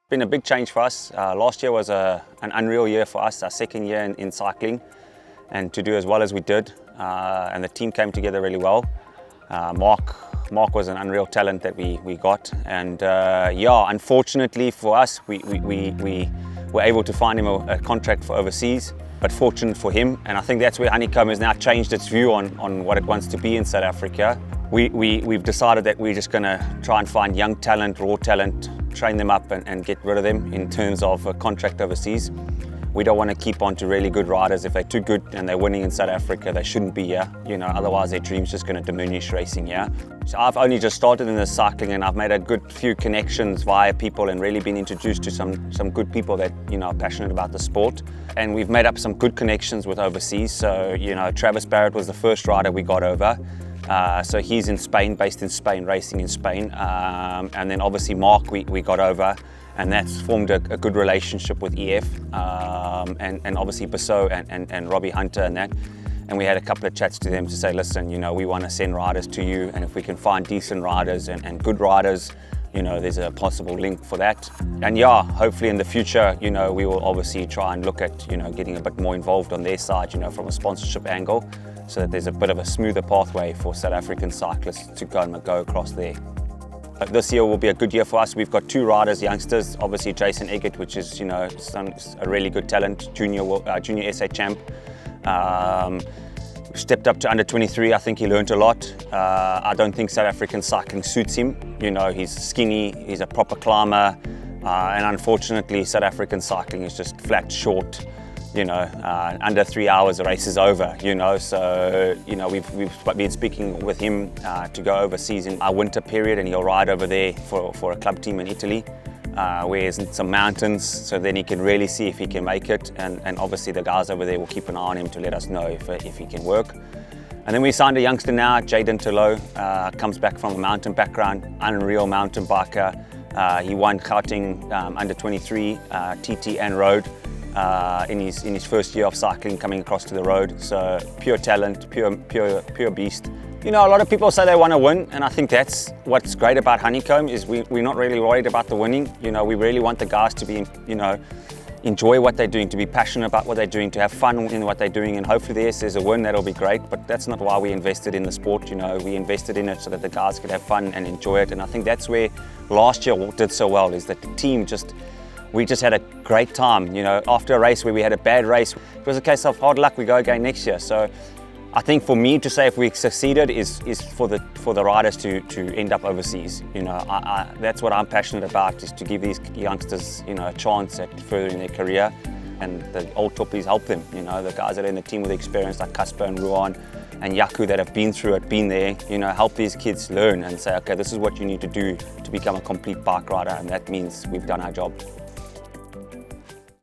Been a big change for us. Last year was an unreal year for us, our second year in cycling, and to do as well as we did. And the team came together really well. Mark was an unreal talent that we got, and yeah, unfortunately for us, we were able to find him a contract for overseas, but fortunate for him. And I think that's where Honeycomb has now changed its view on what it wants to be in South Africa. We've decided that we're just going to try and find young talent, raw talent, train them up and get rid of them in terms of a contract overseas. We don't want to keep on to really good riders. If they're too good and they're winning in South Africa, they shouldn't be here. Otherwise their dream's just going to diminish racing here. So I've only just started in the cycling, and I've made a good few connections via people and really been introduced to some good people that are passionate about the sport. And we've made up some good connections with overseas. So Travis Barrett was the first rider we got over. So he's in Spain, based in Spain, racing in Spain. And then obviously Mark we got over, and that's formed a good relationship with EF, and obviously Bissot and Robbie Hunter and that. And we had a couple of chats to them to say, listen, we want to send riders to you, and if we can find decent riders and good riders, there's a possible link for that. And yeah, hopefully in the future, we will obviously try and look at, getting a bit more involved on their side, from a sponsorship angle, so that there's a bit of a smoother pathway for South African cyclists to go across there. This year will be a good year for us. We've got two riders, youngsters, obviously Jason Eggert, which is, a really good talent, junior SA champ. Stepped up to under 23. I think he learned a lot. I don't think South African cycling suits him. He's skinny, he's a proper climber, and unfortunately South African cycling is just flat short. Under 3 hours the race is over, so we've been speaking with him to go overseas in our winter period, and he'll ride over there for a club team in Italy, where there's some mountains, so then he can really see if he can make it, and obviously the guys over there will keep an eye on him to let us know if he can work. And then we signed a youngster now, Jaden Tolo, comes back from a mountain background, unreal mountain biker. He won Gauteng under 23, TT and road. In his first year of cycling, coming across to the road. So pure talent, pure beast. A lot of people say they want to win, and I think that's what's great about Honeycomb, is we're not really worried about the winning. We really want the guys to be, enjoy what they're doing, to be passionate about what they're doing, to have fun in what they're doing, and hopefully there's a win. That'll be great, but that's not why we invested in the sport. We invested in it so that the guys could have fun and enjoy it, and I think that's where last year did so well, is that the team we just had a great time. After a race where we had a bad race, it was a case of hard luck, we go again next year. So I think for me to say if we succeeded is for the riders to end up overseas. That's what I'm passionate about, is to give these youngsters a chance at furthering their career, and the old toppies help them. The guys that are in the team with experience like Casper and Ruan and Yaku that have been through it, been there, help these kids learn and say, okay, this is what you need to do to become a complete bike rider, and that means we've done our job.